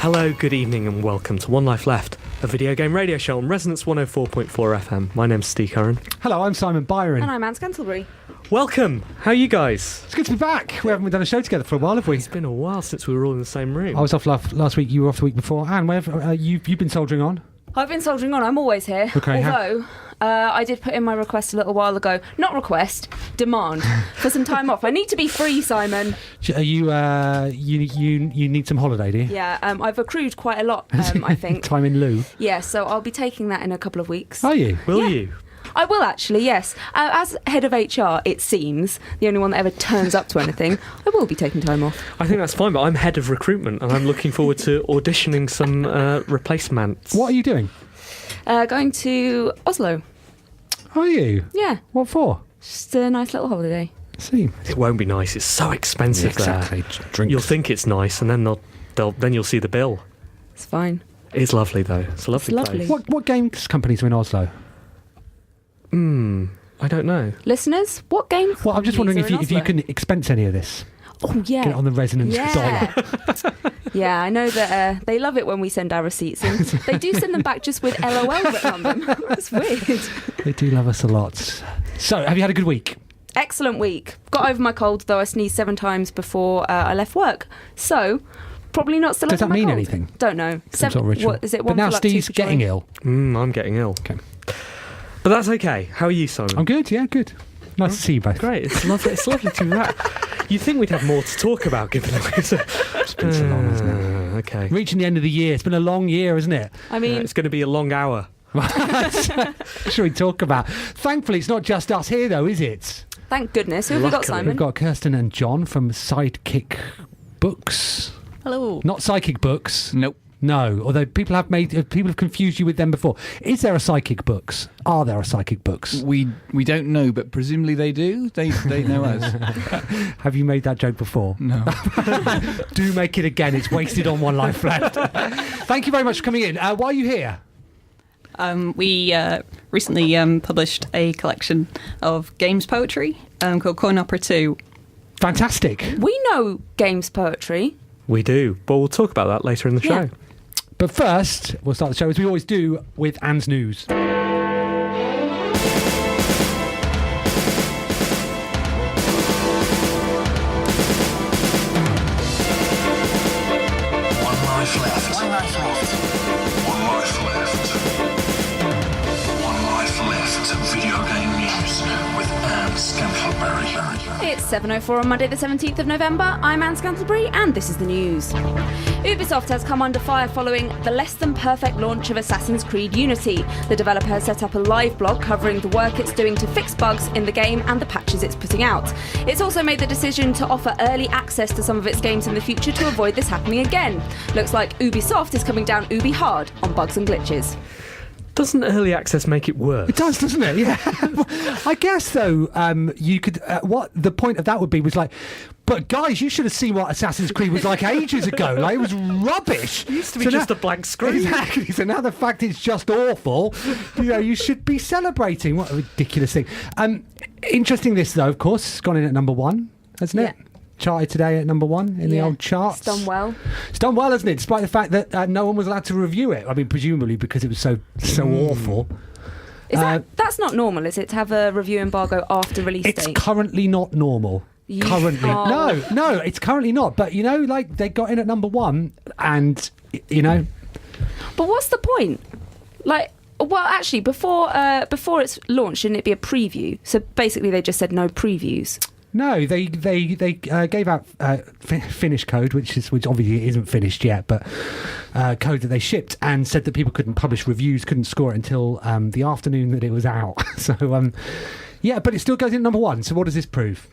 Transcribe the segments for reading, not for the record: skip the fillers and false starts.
Hello, good evening, and welcome to One Life Left, a video game radio show on Resonance 104.4 FM. My name's Steve Curran. Hello, I'm Simon Byron. And I'm Anne Scantlebury. Welcome. How are you guys? It's good to be back. We haven't done a show together for a while, have we? It's been a while since we were all in the same room. I was off last week. You were off the week before. Anne, you've been soldiering on. I've been soldiering on. I'm always here. Okay, Although, I did put in my request a little while ago. Not request, demand for some time off. I need to be free, Simon. You need some holiday, do you? Yeah, I've accrued quite a lot, I think. Time in lieu. Yeah, so I'll be taking that in a couple of weeks. Are you? Will you? I will actually, yes. As head of HR, it seems, the only one that ever turns up to anything, I will be taking time off. I think that's fine, but I'm head of recruitment and I'm looking forward to auditioning some replacements. What are you doing? Going to Oslo. Are you? Yeah. What for? Just a nice little holiday. See. It won't be nice. It's so expensive Exactly. there. Drinks. You'll think it's nice, and then then you'll see the bill. It's fine. It's lovely though. It's a lovely lovely. place. What games companies are in Oslo? I don't know. Listeners, what game? Well, I'm just wondering companies if are in you Oslo? can expense any of this. Oh yeah. Get it on the resonance dollar. Yeah, I know that they love it when we send our receipts, and they do send them back just with LOL written on them. That's weird. They do love us a lot. So, have you had a good week? Excellent week. Got over my cold, though I sneezed 7 times before I left work. So, probably not still Does over that my mean cold. anything? Don't know. Some sort of ritual. What, is it but one now for luck, 2 Steve's for getting joy? ill. I'm getting ill. Okay. But that's okay. How are you, Simon? I'm good, yeah, good. Nice to see you both. Great. It's lovely. It's lovely to be back. You'd think we'd have more to talk about, given that It's been so long, hasn't it? Okay. Reaching the end of the year. It's been a long year, isn't it? I mean, It's going to be a long hour. Should we talk about? Thankfully, it's not just us here, though, is it? thank goodness. Who have we got, Luckily. Simon? We've got Kirsten and Jon from Sidekick Books. Hello. Not Psychic Books. Nope. No, although people have confused you with them before. Is there a Psychic Books? Are there a Psychic Books? We don't know, but presumably they do. They know us. Have you made that joke before? No. Do make it again. It's wasted on One Life Left. Thank you very much for coming in. Why are you here? We recently published a collection of games poetry called Coin Opera 2. Fantastic. We know games poetry. We do, but we'll talk about that later in the show. Yeah. But first, we'll start the show as we always do with Anne's news. Video game news with Anne Scantlebury. It's 7:04 on Monday the 17th of November. I'm Anne Scantlebury and this is the news. Ubisoft has come under fire following the less-than-perfect launch of Assassin's Creed Unity. The developer has set up a live blog covering the work it's doing to fix bugs in the game and the patches it's putting out. It's also made the decision to offer early access to some of its games in the future to avoid this happening again. Looks like Ubisoft is coming down Ubi hard on bugs and glitches. Doesn't early access make it worse? It does, doesn't it? Yeah. I guess, though, you could... what the point of that would be was like, but guys, you should have seen what Assassin's Creed was like ages ago. Like, it was rubbish. It used to be just a blank screen. Exactly. So now the fact it's just awful, you should be celebrating. What a ridiculous thing. Interesting this, though, of course. It's gone in at number 1, hasn't it? Yeah. Charted today at number 1 in the old charts. It's done well. It's done well, hasn't it? Despite the fact that no one was allowed to review it. I mean, presumably because it was so awful. Is that's not normal, is it, to have a review embargo after release It's date? currently not normal. Currently. Oh. No, it's currently not. But, like, they got in at number 1 and, But what's the point? Like, well, actually, before it's launched, shouldn't it be a preview? So basically they just said no previews. No, they gave out finished code, which obviously isn't finished yet, but code that they shipped, and said that people couldn't publish reviews, couldn't score it until the afternoon that it was out. So, yeah, but it still goes in at number 1. So what does this prove?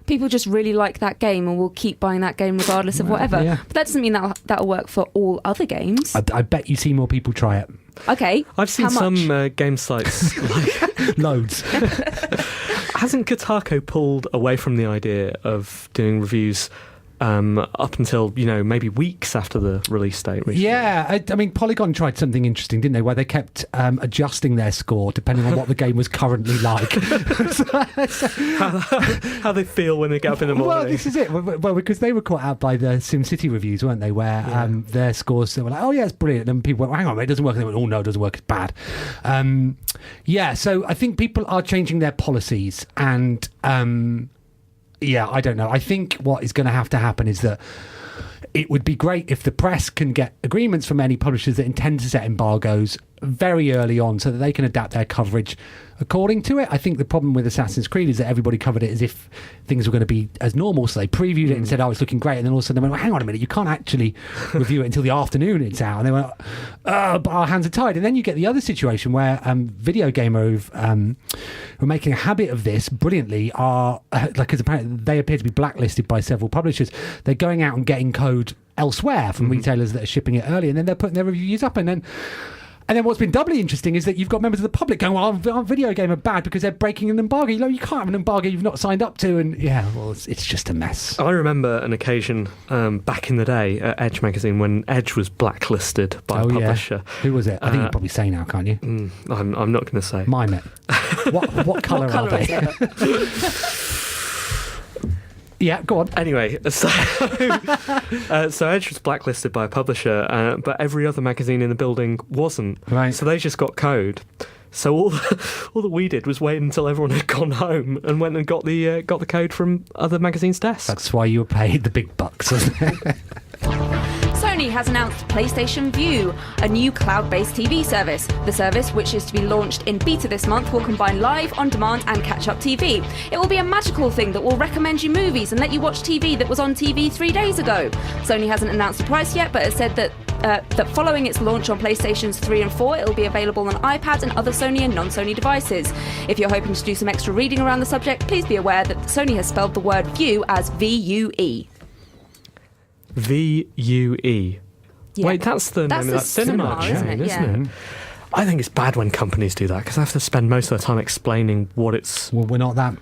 People just really like that game and will keep buying that game regardless of whatever. Yeah. But that doesn't mean that'll work for all other games. I bet you see more people try it. Okay. I've seen how much? some game sites like Loads. Hasn't Kotaku pulled away from the idea of doing reviews up until, maybe weeks after the release date. Recently. Yeah, I mean, Polygon tried something interesting, didn't they, where they kept adjusting their score depending on what the game was currently like. How they feel when they get up in the morning. Well, this is it. Well, because they were caught out by the SimCity reviews, weren't they, where their scores were like, oh, yeah, it's brilliant. And people went, hang on, it doesn't work. And they went, oh, no, it doesn't work, it's bad. So I think people are changing their policies and... I don't know. I think what is going to have to happen is that it would be great if the press can get agreements from any publishers that intend to set embargoes very early on so that they can adapt their coverage according to it. I think the problem with Assassin's Creed is that everybody covered it as if things were going to be as normal. So they previewed it and said, oh, it's looking great. And then all of a sudden they went, well, hang on a minute, you can't actually review it until the afternoon it's out. And they went, but our hands are tied. And then you get the other situation where Videogame who are making a habit of this brilliantly are, because apparently they appear to be blacklisted by several publishers. They're going out and getting code elsewhere from retailers that are shipping it early, and then they're putting their reviews up. And then what's been doubly interesting is that you've got members of the public going, well, our Videogame are bad because they're breaking an embargo. You can't have an embargo you've not signed up to. And it's just a mess. I remember an occasion back in the day at Edge magazine when Edge was blacklisted by a publisher. Yeah. Who was it? I think you probably say now, can't you? I'm not going to say. Mime it. What colour are they? Yeah, go on. Anyway, so Edge was blacklisted by a publisher, but every other magazine in the building wasn't. Right. So they just got code. So all that we did was wait until everyone had gone home and went and got the code from other magazines' desks. That's why you were paid the big bucks, wasn't it? Sony has announced PlayStation Vue, a new cloud-based TV service. The service, which is to be launched in beta this month, will combine live, on-demand and catch-up TV. It will be a magical thing that will recommend you movies and let you watch TV that was on TV 3 days ago. Sony hasn't announced the price yet, but has said that following its launch on PlayStations 3 and 4, it will be available on iPads and other Sony and non-Sony devices. If you're hoping to do some extra reading around the subject, please be aware that Sony has spelled the word Vue as V-U-E. V-U-E. Yeah. Wait, that's the name of that cinema chain, isn't it? I think it's bad when companies do that because I have to spend most of their time explaining what it's... Well, we're not that.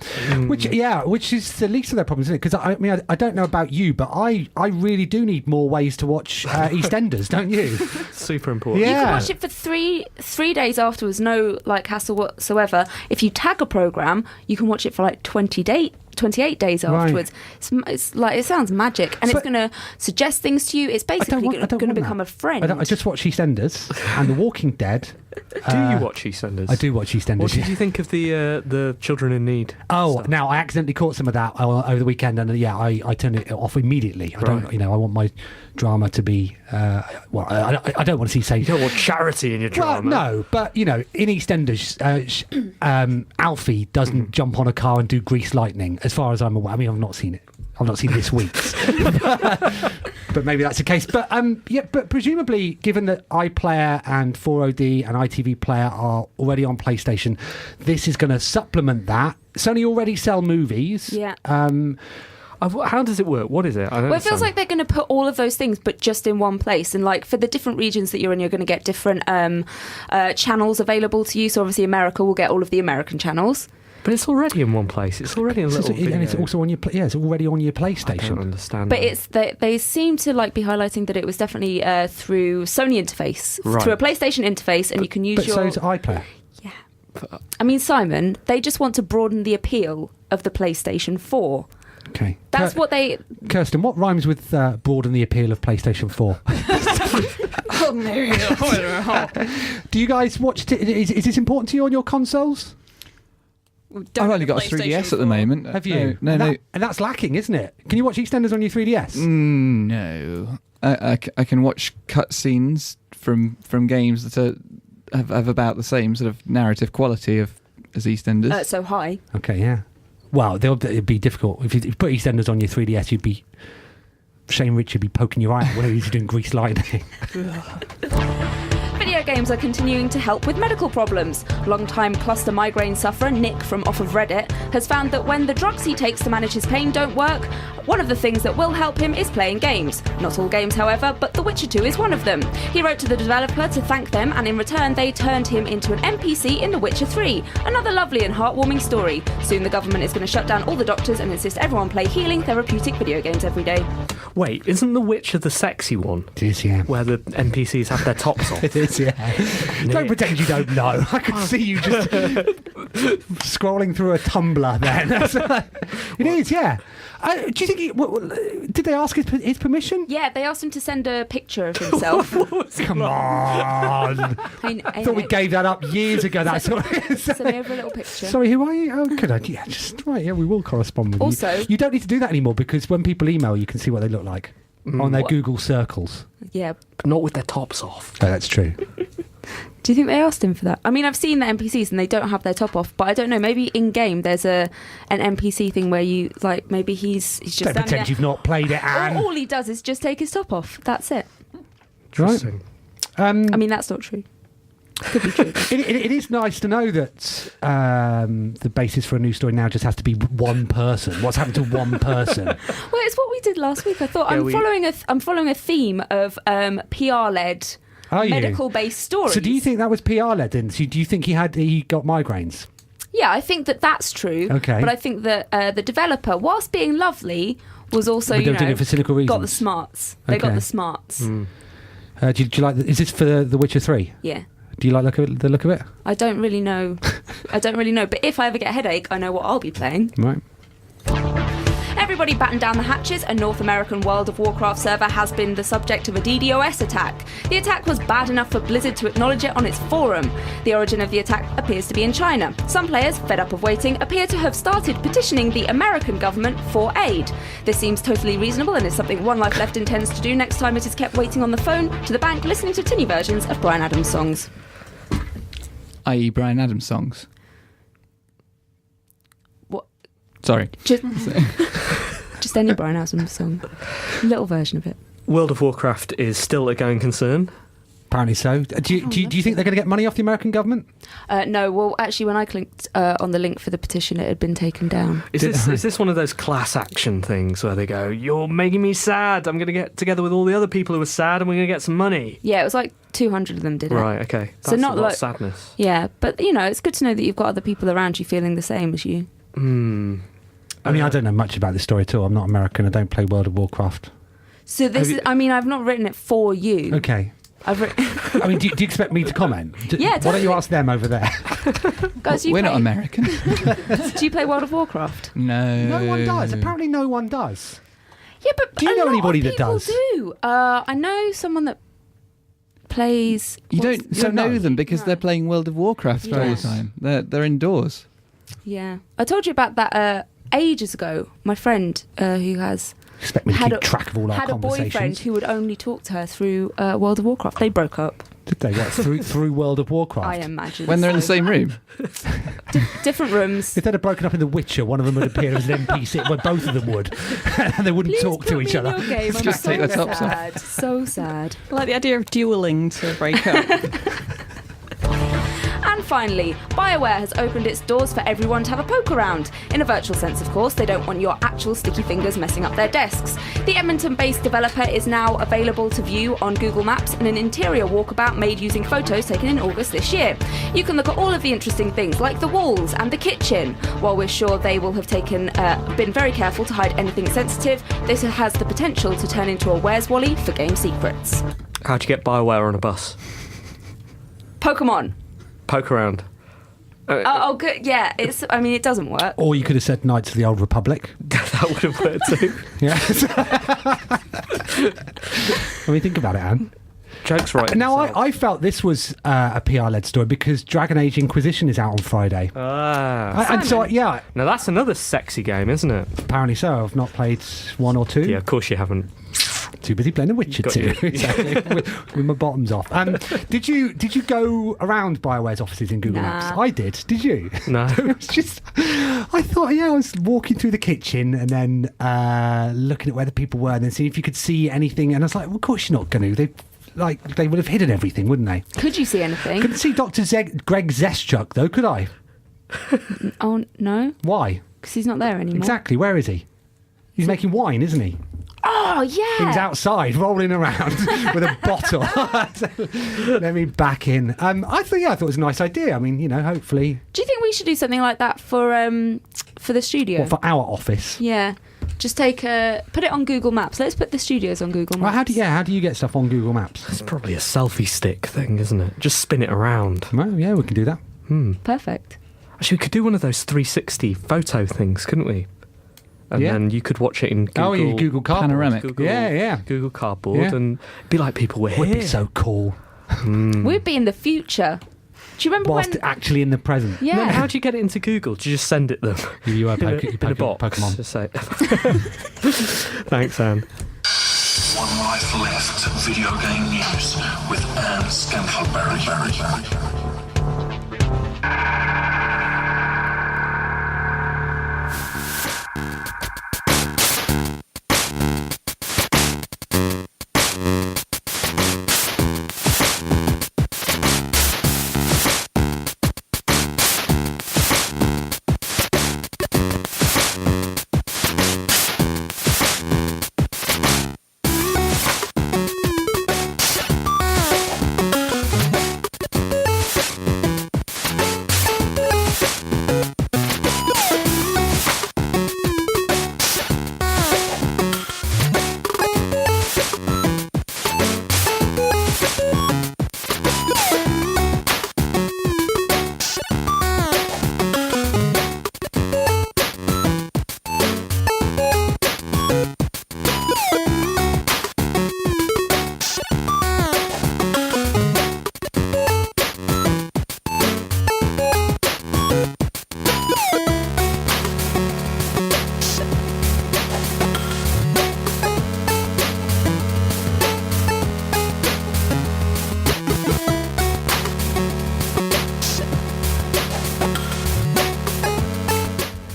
Which is the least of their problems, isn't it? Because, I don't know about you, but I really do need more ways to watch EastEnders, don't you? Super important. Yeah. You can watch it for three days afterwards, no hassle whatsoever. If you tag a programme, you can watch it for 28 days afterwards. Right. It's like, it sounds magic, and it's going to suggest things to you. It's basically going to become a friend. I just watch EastEnders and The Walking Dead. Do you watch EastEnders? I do watch EastEnders. What did you think of the Children in Need? Stuff? Now I accidentally caught some of that over the weekend, and I turned it off immediately. I don't, I want my drama to be. I don't want to see Satan. You don't want charity in your drama. Well, no, but in EastEnders, Alfie doesn't jump on a car and do grease lightning, as far as I'm aware. I mean, I've not seen it. I've not seen this week's, but maybe that's the case. But but presumably, given that iPlayer and 4OD and ITV Player are already on PlayStation, this is going to supplement that. Sony already sell movies. Yeah. How does it work? What is it? It feels like they're going to put all of those things, but just in one place. And for the different regions that you're in, you're going to get different channels available to you. So obviously, America will get all of the American channels. But it's already in one place. It's already in a little video. And it's also on your it's already on your PlayStation. I don't understand. But they seem to be highlighting that it was definitely through Sony interface, through a PlayStation interface, and you can use your. But so is iPlayer. Yeah. I mean, Simon, they just want to broaden the appeal of the PlayStation 4. Okay. That's what they. Kirsten, what rhymes with broaden the appeal of PlayStation 4? Do you guys watch? Is this important to you on your consoles? I've only got a 3DS at the moment. Have you? No. And that's lacking, isn't it? Can you watch EastEnders on your 3DS? No. I can watch cutscenes from games that have about the same sort of narrative quality as EastEnders. So high. Okay, yeah. Well, it'd be difficult. If you put EastEnders on your 3DS, Shane Rich would be poking your eye out whenever you're doing grease lightning. Video Videogames are continuing to help with medical problems. Long-time cluster migraine sufferer Nick from off of Reddit has found that when the drugs he takes to manage his pain don't work, one of the things that will help him is playing games. Not all games, however, but The Witcher 2 is one of them. He wrote to the developer to thank them, and in return they turned him into an NPC in The Witcher 3. Another lovely and heartwarming story. Soon the government is going to shut down all the doctors and insist everyone play healing, therapeutic video games every day. Wait, isn't The Witcher the sexy one? It is, yeah. Where the NPCs have their tops off? It is, yeah. Don't pretend you don't know. I can see you just scrolling through a Tumblr then. It is, yeah. Do you think did they ask his permission? Yeah, they asked him to send a picture of himself. Come on. I thought we gave that up years ago. That's all. Send me over a little picture. Sorry, who are you? Oh, good idea. Yeah, we will correspond with Also, you. You don't need to do that anymore because when people email, you can see what they look like on their Google circles. Yeah. Not with their tops off. Oh, that's true. Do you think they asked him for that? I mean, I've seen the NPCs and they don't have their top off, but I don't know. Maybe in game there's an NPC thing where you like maybe he's just Don't pretend there. you've not played it, Anne. All he does is just take his top off. That's it. Right. I mean, that's not true. Could be true. It is nice to know that the basis for a news story now just has to be one person. What's happened to one person? Well, it's what we did last week. I thought I'm following a theme of PR-led. Medical-based stories. So do you think that was PR-led then? So do you think he got migraines? Yeah, I think that's true. Okay. But I think that the developer, whilst being lovely, was also, doing it for cynical reasons. Got the smarts. They got the smarts. Do you like... Is this for The Witcher 3? Yeah. Do you like the look of it? I don't really know. But if I ever get a headache, I know what I'll be playing. Right. Everybody batten down the hatches. A North American World of Warcraft server has been the subject of a DDoS attack. The attack was bad enough for Blizzard to acknowledge it on its forum. The origin of the attack appears to be in China. Some players, fed up of waiting, appear to have started petitioning the American government for aid. This seems totally reasonable and is something One Life Left intends to do next time it is kept waiting on the phone, to the bank, listening to tinny versions of Bryan Adams songs. I.e. Bryan Adams songs. What? Sorry. Just any Bryan Adams song. A little version of it. World of Warcraft is still a going concern. Apparently so. Do you think they're going to get money off the American government? No. Well, actually, when I clicked on the link for the petition, it had been taken down. Is this one of those class action things where they go, "You're making me sad. I'm going to get together with all the other people who are sad, and we're going to get some money"? Yeah, it was like 200 of them did it. Right. Okay. That's so not a lot like of sadness. Yeah, but it's good to know that you've got other people around you feeling the same as you. I mean, I don't know much about this story at all. I'm not American. I don't play World of Warcraft. So this is... I mean, I've not written it for you. Okay. I've written... I mean, do you expect me to comment? Yeah, totally. Why don't you ask them over there? Guys, we're not American. Do you play World of Warcraft? No. No one does. Apparently no one does. Yeah, but do you know anybody that does? Do. I know someone that plays... You don't know them because they're playing World of Warcraft all the time. They're indoors. Yeah. I told you about that ages ago. My friend who has... Expect me to keep track of all our conversations. Had a boyfriend who would only talk to her through World of Warcraft. They broke up. Did they? What, through World of Warcraft? I imagine. When they're in the same room? Different rooms. If they'd have broken up in The Witcher, one of them would appear as an NPC. Well, both of them would. And they wouldn't talk to each other. Your game. Just take their tops off. So sad. I like the idea of duelling to break up. And finally, BioWare has opened its doors for everyone to have a poke around. In a virtual sense, of course, they don't want your actual sticky fingers messing up their desks. The Edmonton-based developer is now available to view on Google Maps in an interior walkabout made using photos taken in August this year. You can look at all of the interesting things, like the walls and the kitchen. While we're sure they will have been very careful to hide anything sensitive, this has the potential to turn into a Where's Wally for game secrets. How'd you get BioWare on a bus? Pokemon. Poke around. Good. Yeah, it doesn't work. Or you could have said Knights of the Old Republic. That would have worked too. Yes. I mean, think about it, Anne. Joke's right. Now, I felt this was a PR-led story because Dragon Age Inquisition is out on Friday. And so, yeah. Now, that's another sexy game, isn't it? Apparently so. I've not played 1 or 2. Yeah, of course you haven't. Too busy playing The Witcher 2. Exactly. with my bottoms off. Did you go around BioWare's offices in Google Maps? I did. Did you? No. It was just... I thought, I was walking through the kitchen and then looking at where the people were and then seeing if you could see anything. And I was like, well, of course you're not going to. They've they would have hidden everything, wouldn't they? Could you see anything? Couldn't see Dr. Greg Zeschuk, though, could I? Oh, no. Why? Because he's not there anymore. Exactly. Where is he? He's making wine, isn't he? Oh, yeah. He's outside, rolling around with a bottle. Let me back in. I thought it was a nice idea. I mean, hopefully... Do you think we should do something like that for the studio? What, for our office? Yeah. Just put it on Google Maps. Let's put the studios on Google Maps. Well, how do you get stuff on Google Maps? It's probably a selfie stick thing, isn't it? Just spin it around. Well, yeah, we can do that. Perfect. Actually, we could do one of those 360 photo things, couldn't we? And then you could watch it in Google... Oh, yeah, Google Cardboard. Panoramic. Google, Yeah. Google Cardboard, Yeah. and it'd be like people were here. Would be so cool. We'd be in the future. Do you remember Whilst when... actually in the present. Yeah. Then how do you get it into Google? Do you just send it them? You in a box? Pokemon. Just say. Thanks, Anne. One Life Left video game news with Anne Scantlebury.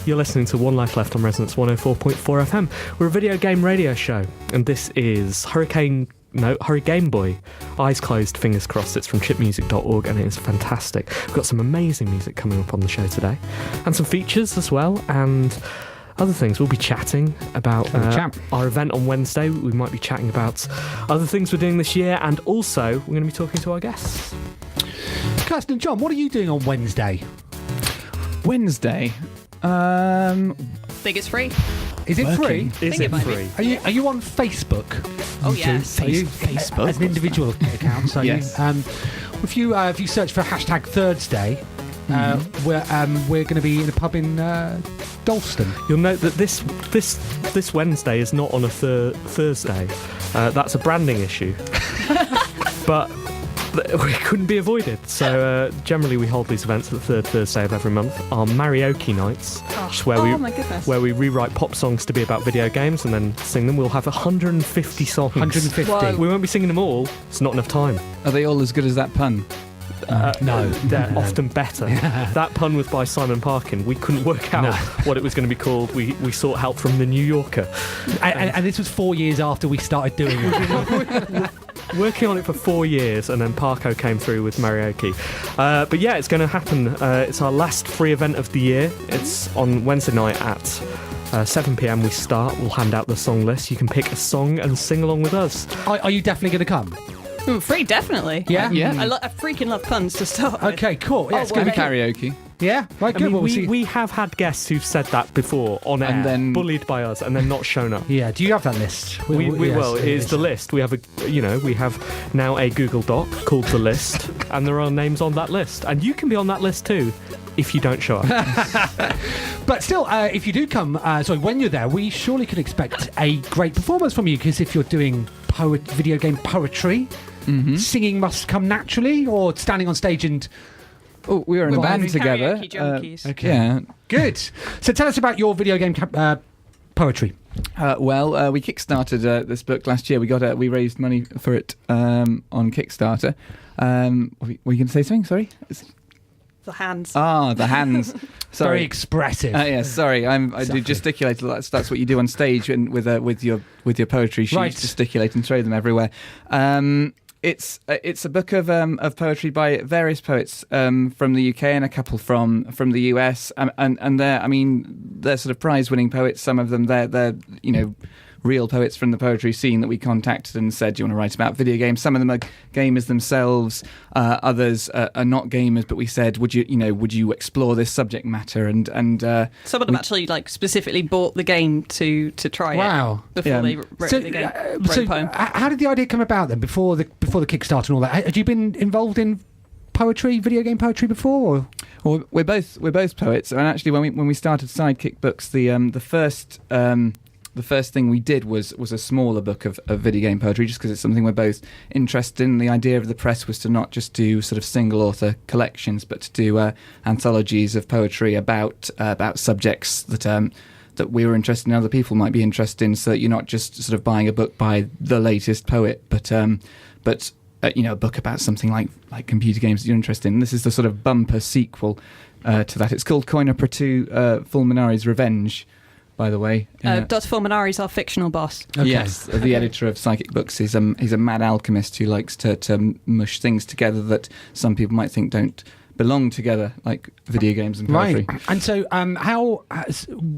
You're listening to One Life Left on Resonance 104.4 FM. We're a video game radio show, and this is Hurricane Boy. Eyes closed, fingers crossed. It's from chipmusic.org, and it is fantastic. We've got some amazing music coming up on the show today, and some features as well, and other things. We'll be chatting about our event on Wednesday. We might be chatting about other things we're doing this year, and also we're going to be talking to our guests. Kirsten and Jon, what are you doing on Wednesday? Wednesday. Think it's free. Is it Working. free? Is think it it might free? Are you on Facebook? Oh, You two? yes. Are you Facebook? as an individual account? So Yes. if you search for hashtag Thursday, we're going to be in a pub in Dalston. You'll note that this Wednesday is not on a Thursday. That's a branding issue. But we couldn't be avoided. So generally we hold these events at the third Thursday of every month. Our Marioke nights, which is my goodness. where we rewrite pop songs to be about video games and then sing them. We'll have 150 songs. 150. Whoa. We won't be singing them all. It's not enough time. Are they all as good as that pun? No. They're often better. That pun was by Simon Parkin. We couldn't work out what it was going to be called. We sought help from the New Yorker. And this was 4 years after we started doing it. Working on it for 4 years, and then Parko came through with Marioke. But yeah, it's going to happen. It's our last free event of the year. It's on Wednesday night at 7 p.m. we start. We'll hand out the song list. You can pick a song and sing along with us. Are you definitely going to come? Free, definitely. Yeah? Yeah. I freaking love puns to start with. Okay, cool. Yeah, It's going to be karaoke. Yeah, right, I good. mean, Well, we'll see. we have had guests who've said that before on air, And then- bullied by us, and then not shown up. Yeah, do you have that list? We Yes, will. It is the list. We have we have now a Google Doc called the list, and there are names on that list, and you can be on that list too if you don't show up. But still, if you do come, when you're there, we surely could expect a great performance from you, because if you're doing video game poetry, singing must come naturally, or standing on stage and... Oh, we were in a band together. Karaoke junkies. Okay. Yeah. Good. So tell us about your video game poetry. We kickstarted this book last year. We raised money for it on Kickstarter. Were you going to say something? Sorry. The hands. The hands. Sorry. Very expressive. Yes, sorry. I do Exactly. gesticulate. That's what you do on stage and with your poetry sheets. Right. Gesticulate and throw them everywhere. it's a book of poetry by various poets from the UK and a couple from the US, and they're sort of prize-winning poets. Some of them they're real poets from the poetry scene that we contacted and said, do you want to write about video games? Some of them are gamers themselves, others are not gamers, but we said, would you explore this subject matter? And some of them actually specifically bought the game to try it before they wrote the game. Wrote the poem. How did the idea come about then? Before the Kickstarter and all that, had you been involved in poetry, video game poetry before? Or? Well, we're both poets, and actually when we started Sidekick Books, the first thing we did was a smaller book of video game poetry, just because it's something we're both interested in. The idea of the press was to not just do sort of single author collections, but to do anthologies of poetry about subjects that we were interested in, other people might be interested in, so that you're not just sort of buying a book by the latest poet, but a book about something like computer games that you're interested in. This is the sort of bumper sequel to that. It's called Coin Opera 2, Fulminari's Revenge, by the way. Dr. Fulminari is our fictional boss. Okay. Yes, the editor of Psychic Books. He's a mad alchemist who likes to mush things together that some people might think don't belong together, like video games and poetry. Right. And so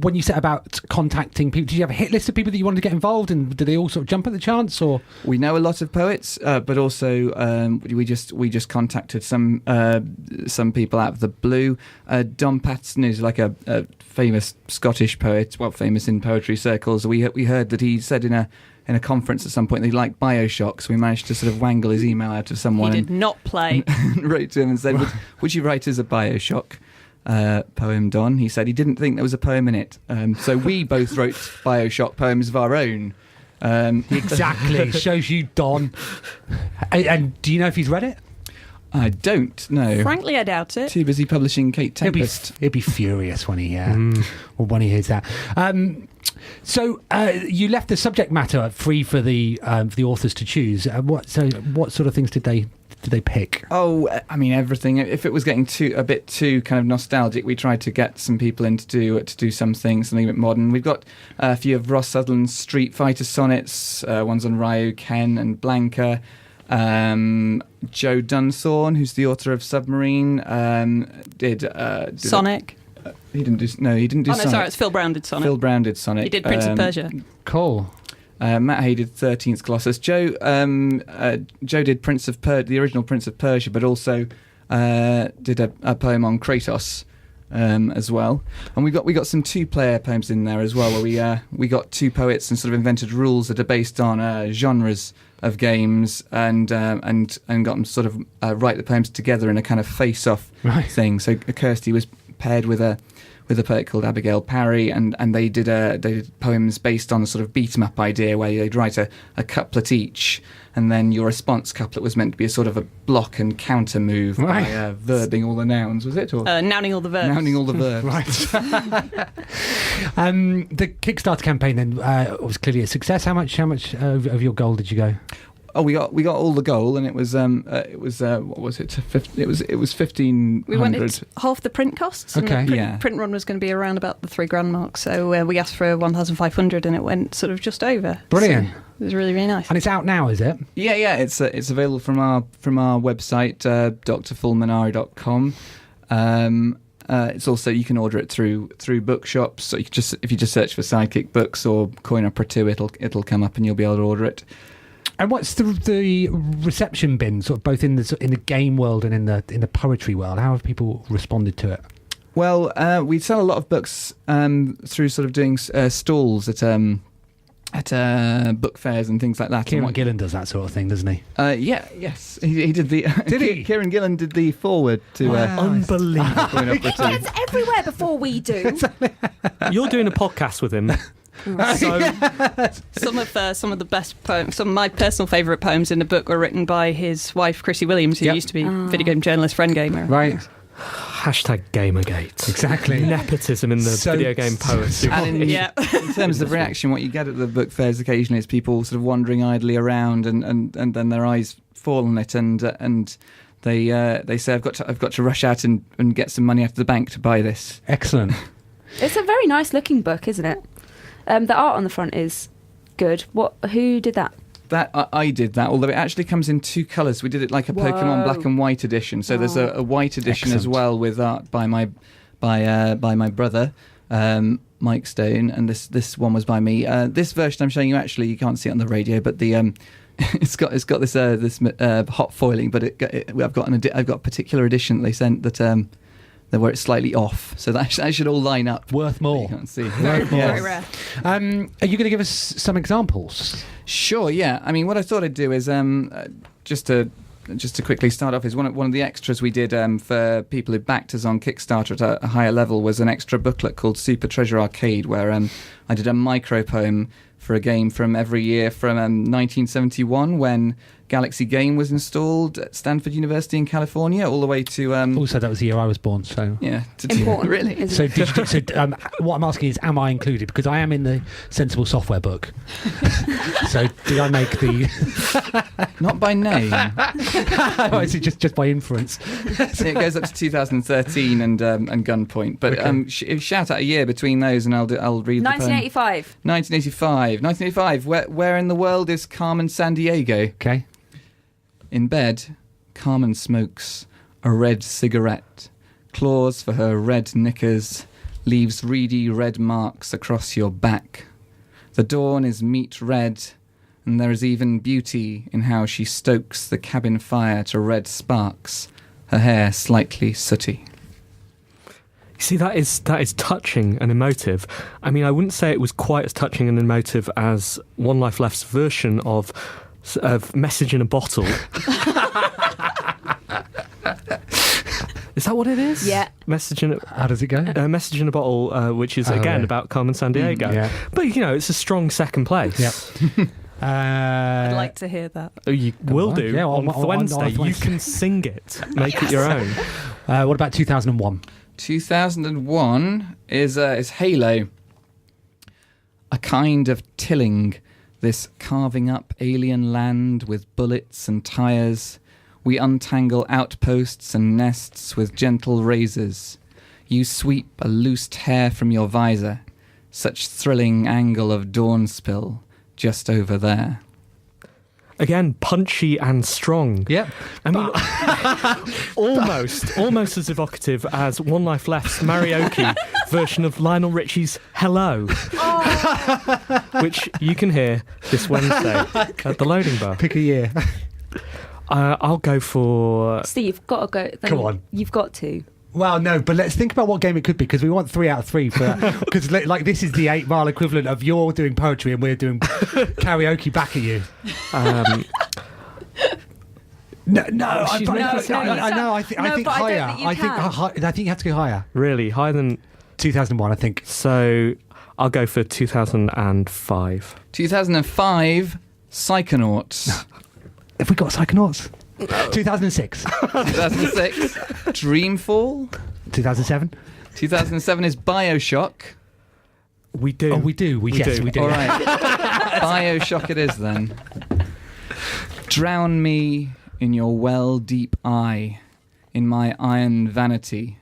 when you set about contacting people, did you have a hit list of people that you wanted to get involved, and did they all sort of jump at the chance? Or we know a lot of poets, but also we just contacted some people out of the blue. Don Patterson is like a famous Scottish poet, well, famous in poetry circles. We heard that he said in a conference at some point they liked Bioshock, so we managed to sort of wangle his email out of someone. He did not play. Wrote to him and said, would you write us a Bioshock poem, Don? He said he didn't think there was a poem in it. So we both wrote Bioshock poems of our own. Exactly. Shows you, Don. And do you know if he's read it? I don't know. Frankly, I doubt it. Too busy publishing Kate Tempest. He'll be furious when he hears that. So you left the subject matter free for the authors to choose. What sort of things did they pick? Oh, I mean everything. If it was getting a bit too kind of nostalgic, we tried to get some people in to do something a bit modern. We've got a few of Ross Sutherland's Street Fighter sonnets. One's on Ryuken and Blanca. Joe Dunthorne, who's the author of Submarine, did Sonic. He didn't do Sonic. Sorry, it's Phil Brown did Sonic. Phil Brown did Sonic. He did Prince of Persia. Cool. Matt Hay did 13th Colossus. Joe did the original Prince of Persia, but also did a poem on Kratos as well. And we got some 2-player poems in there as well, where we got 2 poets and sort of invented rules that are based on genres of games, and got them sort of write the poems together in a kind of face-off thing. So Kirsty was paired with a poet called Abigail Parry, and they did poems based on a sort of beat 'em up idea where they'd write a couplet each, and then your response couplet was meant to be a sort of a block and counter move by verbing all the nouns, was it? Or nouning all the verbs. Nouning all the verbs. Right. The Kickstarter campaign then was clearly a success. How much of your goal did you go? Oh, we got all the goal, and it was what was it? It was 1,500. We wanted half the print costs. Okay, and the print run was going to be around about the $3,000 mark. So we asked for 1,500, and it went sort of just over. Brilliant. So it was really, really nice. And it's out now, is it? Yeah. It's available from our website, drfulminari.com. It's also, you can order it through bookshops. So if you just search for Sidekick Books or Coin Opera 2, it'll come up and you'll be able to order it. And what's the reception been, sort of both in the game world and in the poetry world? How have people responded to it? Well, we sell a lot of books through sort of doing stalls at book fairs and things like that. Kieron Gillen does that sort of thing, doesn't he? Yes, he did the. Did he? Kieron Gillen did the foreword to. Unbelievable. He gets everywhere before we do. You're doing a podcast with him. So some of the best poems, some of my personal favourite poems in the book were written by his wife Chrissy Williams, who used to be video game journalist, friend gamer. Right. #Gamergate. Exactly. Nepotism in the video game poets. And in terms of reaction, what you get at the book fairs occasionally is people sort of wandering idly around, and then their eyes fall on it, and they say, I've got to rush out and get some money out of the bank to buy this. Excellent. It's a very nice looking book, isn't it? The art on the front is good. Who did that? I did that, although it actually comes in 2 colours. We did it like a Pokemon Black and White edition. So there's a white edition as well with art by my brother, Mike Stone, and this one was by me. This version I'm showing you, actually, you can't see it on the radio, but the it's got this hot foiling, but I've got a particular edition that they sent that where it's slightly off, so that should all line up. Worth more. You can't see. Very rare. Are you going to give us some examples? Sure. Yeah. I mean, what I thought I'd do is just to quickly start off is one of the extras we did for people who backed us on Kickstarter at a higher level was an extra booklet called Super Treasure Arcade, where I did a micro poem for a game from every year from 1971 when Galaxy Game was installed at Stanford University in California, all the way to... also, that was the year I was born, so... Yeah. Important. Really? So, what I'm asking is, am I included? Because I am in the Sensible Software book. So, did I make the... Not by name. Oh, is it just by inference? It goes up to 2013 and Gunpoint. But Okay. shout out a year between those and I'll read 1985. the poem. 1985. Where in the world is Carmen Sandiego? Okay. In bed, Carmen smokes a red cigarette, claws for her red knickers, leaves reedy red marks across your back. The dawn is meat red, and there is even beauty in how she stokes the cabin fire to red sparks, her hair slightly sooty. See, that is touching and emotive. I mean, I wouldn't say it was quite as touching and emotive as One Life Left's version of Message in a Bottle. Is that what it is? Yeah. Message in a... How does it go? Message in a Bottle, which is, again, about Carmen Sandiego. Yeah. But, it's a strong second place. Yep. I'd like to hear that. You will do. Yeah, on Wednesday. You can sing it. Make it your own. What about 2001? 2001 is Halo. A kind of tilling, this carving up alien land with bullets and tires. We untangle outposts and nests with gentle razors. You sweep a loosed hair from your visor. Such thrilling angle of dawn spill just over there. Again, punchy and strong. Yep. I mean, almost as evocative as One Life Left's Marioke version of Lionel Richie's Hello, which you can hear this Wednesday at the Loading Bar. Pick a year. I'll go for... Steve, you've got to go. Come on. You've got to. Well, no, but let's think about what game it could be, because we want 3 out of 3 for because like this is the 8 Mile equivalent of you're doing poetry and we're doing karaoke back at you. No, She's making it sound like- I know. I think higher. I think you have to go higher. Really? Higher than... 2001, I think. So I'll go for 2005. 2005, Psychonauts. Have we got Psychonauts? 2006. 2006, Dreamfall. 2007. 2007 is Bioshock. We do. Oh, we do. We do. All right. Bioshock it is then. Drown me in your well deep eye, in my iron vanity,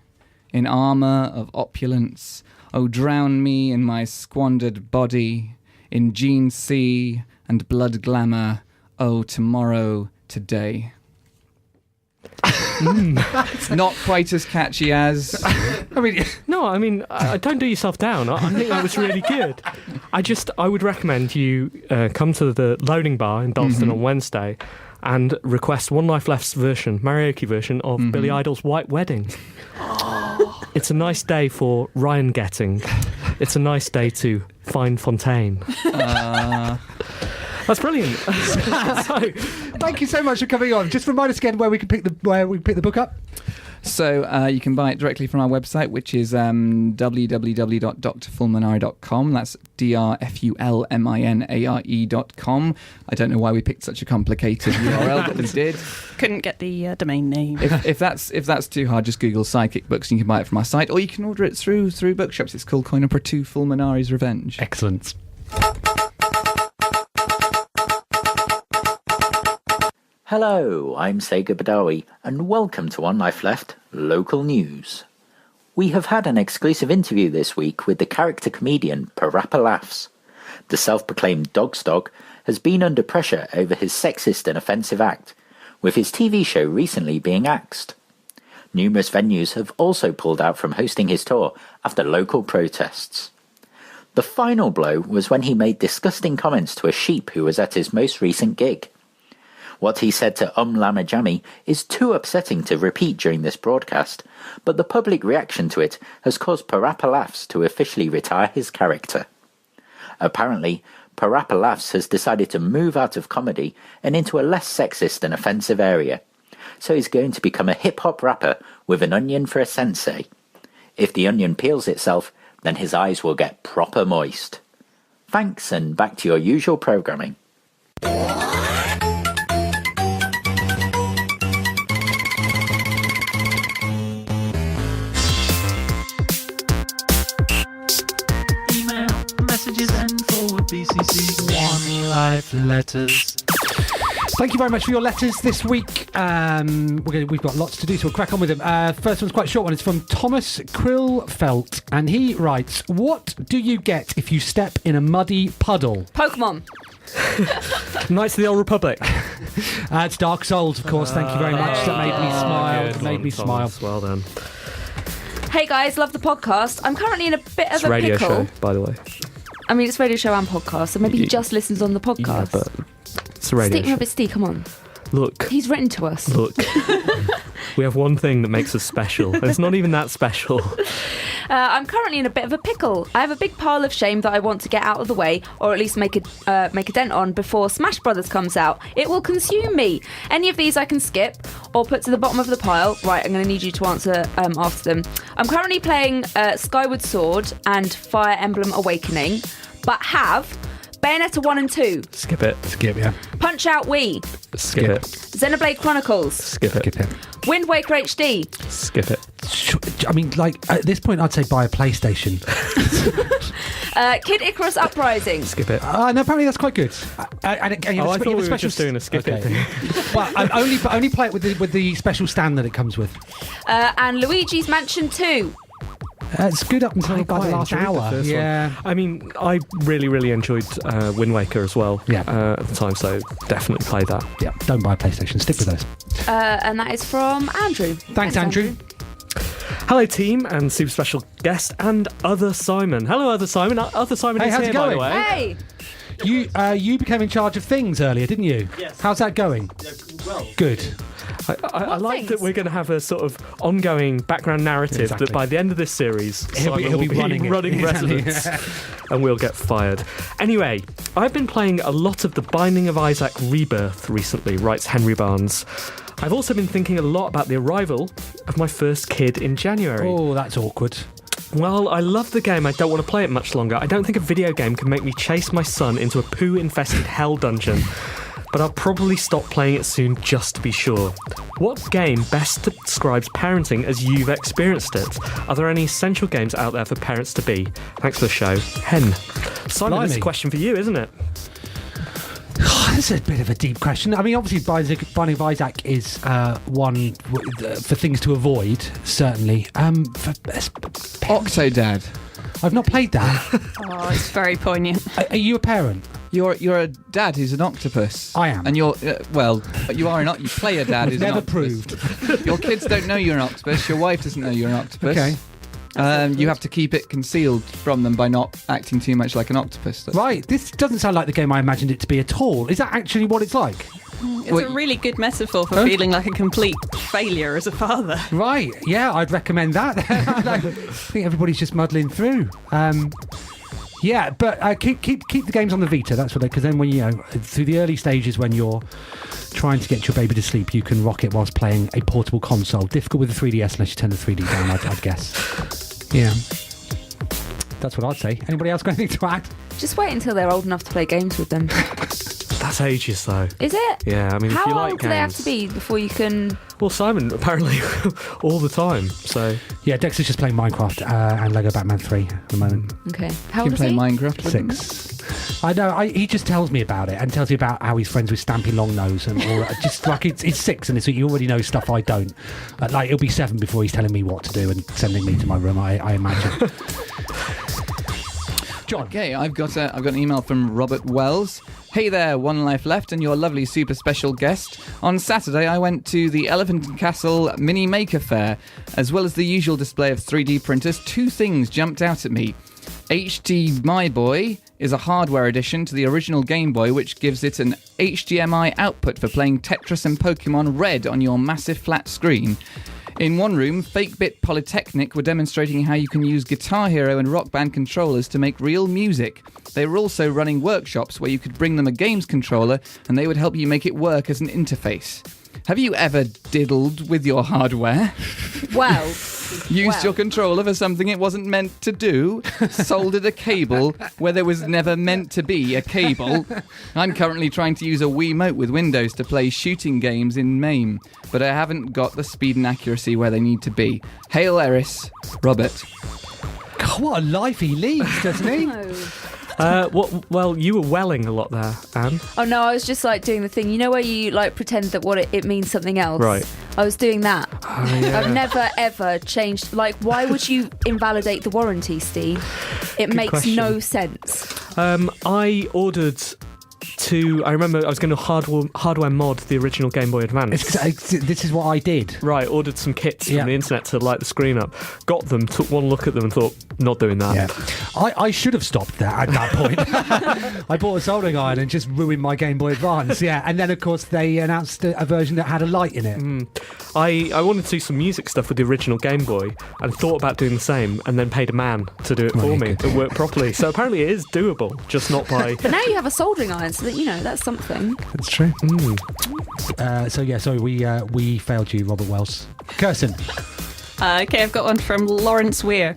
in armour of opulence. Oh, drown me in my squandered body, in Gene C and blood glamour. Oh, tomorrow, today. Not quite as catchy as... Don't do yourself down. I think that was really good. I would recommend you come to the Loading Bar in Dalston on Wednesday and request One Life Left's version, Marioke version of Billy Idol's White Wedding. It's a nice day for Ryan Getting. It's a nice day to find Fontaine. That's brilliant. Thank you so much for coming on. Just remind us again where we can pick the book up. So you can buy it directly from our website, which is www.drfulminari.com. That's drfulminare.com. I don't know why we picked such a complicated URL, but we did. Couldn't get the domain name. If that's too hard, just Google Sidekick Books and you can buy it from our site, or you can order it through bookshops. It's called Coin Opera 2 Fulminari's Revenge. Excellent. Hello, I'm Sega Badawi, and welcome to One Life Left Local News. We have had an exclusive interview this week with the character comedian Parappa Laughs. the self-proclaimed dog's dog, has been under pressure over his sexist and offensive act, with his TV show recently being axed. Numerous venues have also pulled out from hosting his tour after local protests. The final blow was when he made disgusting comments to a sheep who was at his most recent gig. What he said to Lama Jammy is too upsetting to repeat during this broadcast, but the public reaction to it has caused Parappa Laughs to officially retire his character. Apparently, Parappa Laughs has decided to move out of comedy and into a less sexist and offensive area, so he's going to become a hip-hop rapper with an onion for a sensei. If the onion peels itself, then his eyes will get proper moist. Thanks, and back to your usual programming. Email, messages, and forward BCC. One Life letters. Thank you very much for your letters this week. We've got lots to do, so we'll crack on with them. First one's quite a short one. It's from Thomas Krillfelt, and he writes, "What do you get if you step in a muddy puddle?" Pokemon. Knights of the Old Republic. It's Dark Souls, of course. Thank you very much. That made me smile. Good Made one, me smile. Thomas. Well done. Hey guys, love the podcast. I'm currently in a bit It's of a a radio pickle. show, by the way. I mean, it's radio show and podcast, so maybe he just listens on the Yeah, podcast. but it's a radio Steve, show. Rabbit Steve, come on. Look, He's written to us. look. We have one thing that makes us special. And it's not even that special. I'm currently in a bit of a pickle. I have a big pile of shame that I want to get out of the way, or at least make a dent on before Smash Brothers comes out. It will consume me. Any of these I can skip or put to the bottom of the pile. Right, I'm going to need you to answer after them. I'm currently playing Skyward Sword and Fire Emblem Awakening, but have Bayonetta 1 and 2, Skip it. Skip, yeah. Punch Out Wii, Skip it. Xenoblade Chronicles, Skip it. Skip it. Wind Waker HD, Skip it. I mean, like, at this point, I'd say buy a PlayStation. Kid Icarus Uprising. Skip it. No, apparently that's quite good. And I thought we were just doing a skip it thing. Well, only play it with the special stand that it comes with. And Luigi's Mansion 2. It's good up until I about the quite last enjoyed the hour. first one. Yeah. I mean, I really enjoyed Wind Waker as well Yeah. at the time, so definitely play that. Yeah, don't buy a PlayStation. Stick with those. And that is from Andrew. Thanks, Andrew. Hello, team, and super special guest and Other Simon. Hello, Other Simon. Other Simon Hey, is how's here, it by the going? way. Hey! You became in charge of things earlier, didn't you? Yes. How's that going? Well, Good. I like things? that we're going to have a sort of ongoing background narrative Exactly. that by the end of this series, He'll be Simon will running it. residence and we'll get fired. Anyway, I've been playing a lot of The Binding of Isaac Rebirth recently, writes Henry Barnes. I've also been thinking a lot about the arrival of my first kid in January. Oh, that's awkward. Well, I love the game. I don't want to play it much longer. I don't think a video game can make me chase my son into a poo-infested hell dungeon. But I'll probably stop playing it soon just to be sure. What game best describes parenting as you've experienced it? Are there any essential games out there for parents to be? Thanks for the show. Hen. Simon, this is a Blimey. question for you, isn't it? That's a bit of a deep question. I mean, obviously, Binding of Isaac is one for things to avoid, certainly. Octodad. I've not played that. Oh, it's very poignant. Are you a parent? You're a dad who's an octopus. I am. And you are you play a dad who's Never an octopus. proved. Your kids don't know you're an octopus. Your wife doesn't know you're an octopus. Okay. You have to keep it concealed from them by not acting too much like an octopus. Right, this doesn't sound like the game I imagined it to be at all. Is that actually what it's like? It's a really good metaphor for feeling like a complete failure as a father. Right, yeah, I'd recommend that. I think everybody's just muddling through. Yeah, but keep the games on the Vita. That's what, because then when through the early stages when you're trying to get your baby to sleep, you can rock it whilst playing a portable console. Difficult with the 3DS unless you turn the 3D down, I'd guess. Yeah, that's what I'd say. Anybody else got anything to add? Just wait until they're old enough to play games with them. That's ages, though. Is it? Yeah, I mean, if you How like old do they have games... to be before you can... Well, Simon, apparently, all the time, so... Yeah, Dexter's just playing Minecraft and Lego Batman 3 at the moment. Okay. How You old can is play he? Minecraft with them. 6. I know. He just tells me about it and tells me about how he's friends with Stampy Longnose and all that. Just like it's 6 and he already knows stuff I don't. Like he'll be 7 before he's telling me what to do and sending me to my room. I imagine. John. Okay, I've got an email from Robert Wells. Hey there, One Life Left and your lovely super special guest. On Saturday, I went to the Elephant and Castle Mini Maker Fair. As well as the usual display of 3D printers, two things jumped out at me. HD My Boy is a hardware addition to the original Game Boy, which gives it an HDMI output for playing Tetris and Pokemon Red on your massive flat screen. In one room, Fake Bit Polytechnic were demonstrating how you can use Guitar Hero and Rock Band controllers to make real music. They were also running workshops where you could bring them a games controller and they would help you make it work as an interface. Have you ever diddled with your hardware? Well... Used your controller for something it wasn't meant to do? Soldered a cable where there was never meant to be a cable? I'm currently trying to use a Wiimote with Windows to play shooting games in MAME, but I haven't got the speed and accuracy where they need to be. Hail Eris, Robert. God, what a life he leads, doesn't he? No. Well, you were welling a lot there, Anne. Oh no, I was just like doing the thing, you know, where you like pretend that what it means something else. Right. I was doing that. Oh, yeah. I've never ever changed. Like, why would you invalidate the warranty, Steve? It Good makes question. no sense. I ordered I remember I was going to hardware mod the original Game Boy Advance. This is what I did. Right, ordered some kits from the internet to light the screen up. Got them, took one look at them and thought, not doing that. Yeah. I should have stopped that at that point. I bought a soldering iron and just ruined my Game Boy Advance. Yeah, and then of course they announced a version that had a light in it. I wanted to do some music stuff with the original Game Boy and thought about doing the same and then paid a man to do it for me. It worked properly. So apparently it is doable, just not by... But now you have a soldering iron, so that, you know, that's something. That's true. We failed you, Robert Wells. Kirsten. Okay, I've got one from Lawrence Weir.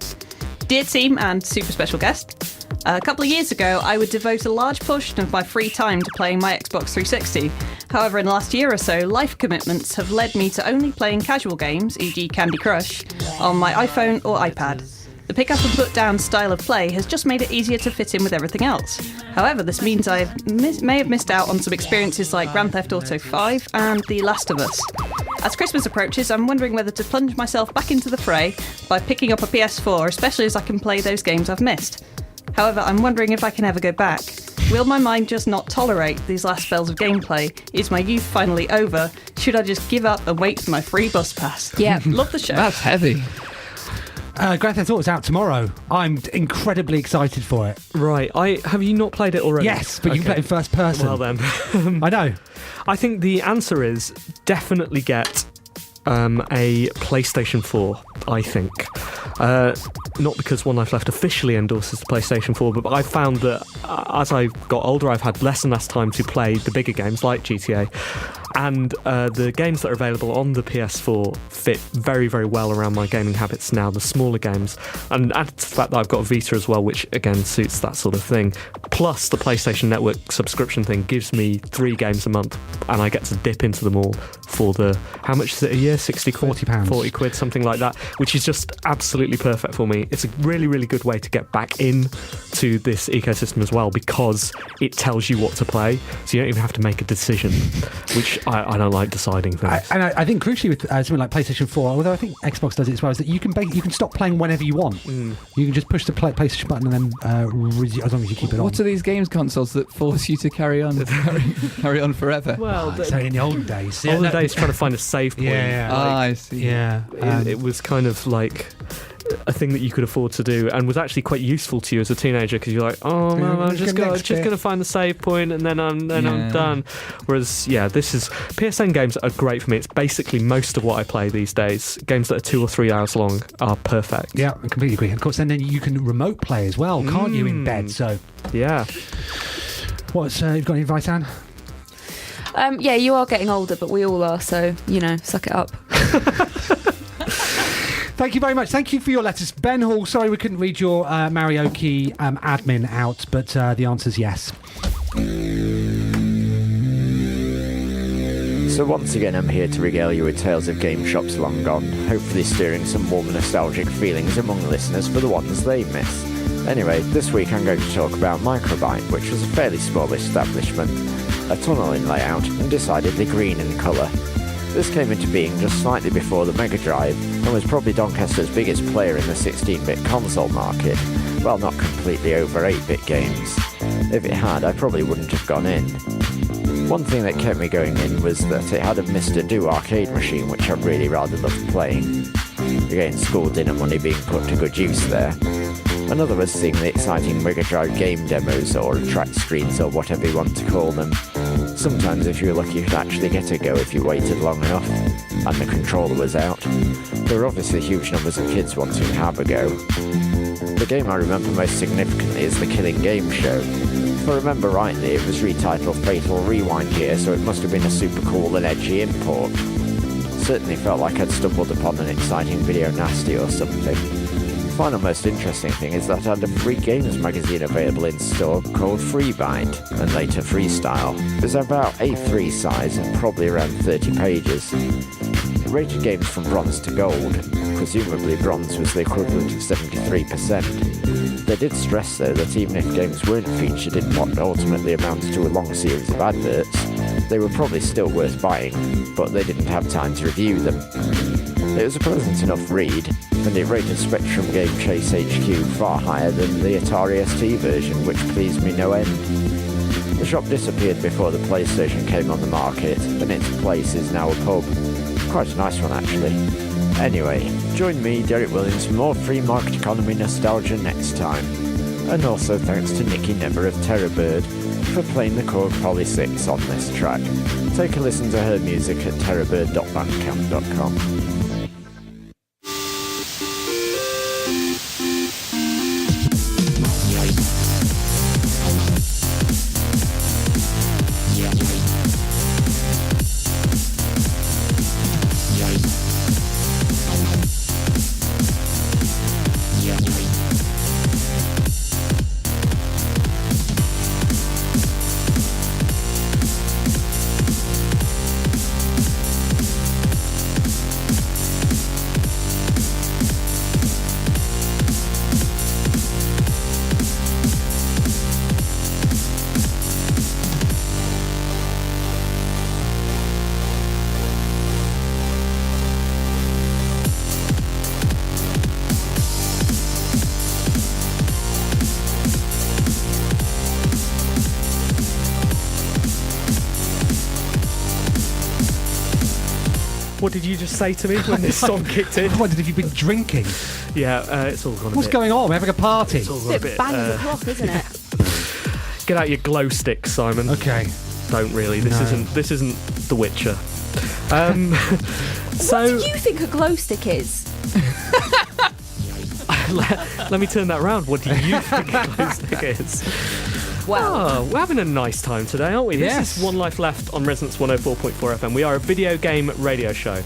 Dear team and super special guest, a couple of years ago I would devote a large portion of my free time to playing my Xbox 360. However, in the last year or so, life commitments have led me to only playing casual games, e.g. Candy Crush, on my iPhone or iPad. The pick up and put down style of play has just made it easier to fit in with everything else. However, this means I may have missed out on some experiences like Grand Theft Auto 5 and The Last of Us. As Christmas approaches, I'm wondering whether to plunge myself back into the fray by picking up a PS4, especially as I can play those games I've missed. However, I'm wondering if I can ever go back. Will my mind just not tolerate these last spells of gameplay? Is my youth finally over? Should I just give up and wait for my free bus pass? Yeah. Love the show. That's heavy. Grand Theft Auto's out tomorrow. I'm incredibly excited for it. Right. Have you not played it already? Yes, but you can play it in first person. Well then. I know. I think the answer is definitely get a PlayStation 4, I think. Not because One Life Left officially endorses the PlayStation 4, but I found that as I got older, I've had less and less time to play the bigger games like GTA. And the games that are available on the PS4 fit very, very well around my gaming habits now, the smaller games. And added to the fact that I've got a Vita as well, which again suits that sort of thing. Plus the PlayStation Network subscription thing gives me 3 games a month and I get to dip into them all for the, how much is it a year? 60 quid? £40. 40 quid, something like that, which is just absolutely perfect for me. It's a really, really good way to get back in to this ecosystem as well because it tells you what to play, so you don't even have to make a decision, which I don't like deciding things. I think crucially with something like PlayStation 4, although I think Xbox does it as well, is that you can stop playing whenever you want. You can just push the PlayStation button and then as long as you keep it on. What are these games consoles that force you to carry on forever? Well, so in the old days. Olden days trying to find a save point. Yeah. I see. Yeah. It was kind of like a thing that you could afford to do and was actually quite useful to you as a teenager because you're like, oh man, I'm just going to find the save point and then I'm done. Whereas this is PSN games are great for me. It's basically most of what I play these days. Games that are 2 or 3 hours long are perfect. Yeah, I completely agree. Of course, and then you can remote play as well, can't you, in bed? So yeah. What's you've got any advice, Anne? Yeah, you are getting older, but we all are, so, you know, suck it up. Thank you very much. Thank you for your letters. Ben Hall, sorry we couldn't read your Marioke admin out, but the answer's yes. So once again I'm here to regale you with tales of game shops long gone, hopefully stirring some warm nostalgic feelings among listeners for the ones they miss. Anyway, this week I'm going to talk about Microbyte, which was a fairly small establishment, a tunnel in layout and decidedly green in colour. This came into being just slightly before the Mega Drive and was probably Doncaster's biggest player in the 16-bit console market, Well, not completely over 8-bit games. If it had, I probably wouldn't have gone in. One thing that kept me going in was that it had a Mr. Do arcade machine, which I really rather loved playing. Again, school dinner money being put to good use there. Another was seeing the exciting Mega Drive game demos or track screens or whatever you want to call them. Sometimes if you were lucky you could actually get a go if you waited long enough, and the controller was out. There were obviously huge numbers of kids wanting to have a go. The game I remember most significantly is the Killing Game Show. If I remember rightly, it was retitled Fatal Rewind here, so it must have been a super cool and edgy import. Certainly felt like I'd stumbled upon an exciting video nasty or something. The final most interesting thing is that I had a free games magazine available in store called Freebind, and later Freestyle. It was about A3 size and probably around 30 pages. It rated games from bronze to gold. Presumably bronze was the equivalent of 73%. They did stress though that even if games weren't featured in what ultimately amounted to a long series of adverts, they were probably still worth buying, but they didn't have time to review them. It was a pleasant enough read, and it rated Spectrum Game Chase HQ far higher than the Atari ST version, which pleased me no end. The shop disappeared before the PlayStation came on the market, and its place is now a pub. Quite a nice one actually. Anyway, join me, Derek Williams, for more free market economy nostalgia next time. And also thanks to Nikki Never of Terrorbird for playing the Korg Poly 6 on this track. Take a listen to her music at terrorbird.bandcamp.com. What did you just say to me when this song kicked in? I wondered if you've been drinking. Yeah, it's all gone a bit... What's going on? We're having a party. It's all It's gone a bit bang as a clock, isn't it? Get out your glow sticks, Simon. Okay. Don't really. This isn't The Witcher. So What do you think a glow stick is? let me turn that round. What do you think a glow stick is? Well, We're having a nice time today, aren't we? Yes. This is One Life Left on Resonance 104.4 FM. We are a video game radio show.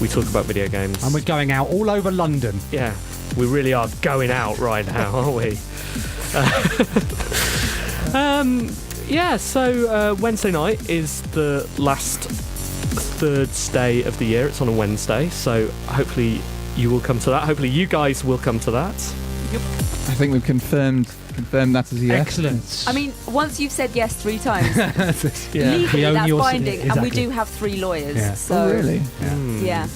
We talk about video games. And we're going out all over London. Yeah, we really are going out right now, aren't we? So Wednesday night is the last Thursday of the year. It's on a Wednesday, so hopefully you will come to that. Hopefully you guys will come to that. I think we've confirmed that as a yes. Excellent. I mean, once you've said yes 3 times, Yeah. legally We own that's your- binding, and we exactly. do have 3 lawyers. Yeah. So, Oh, really? Yeah.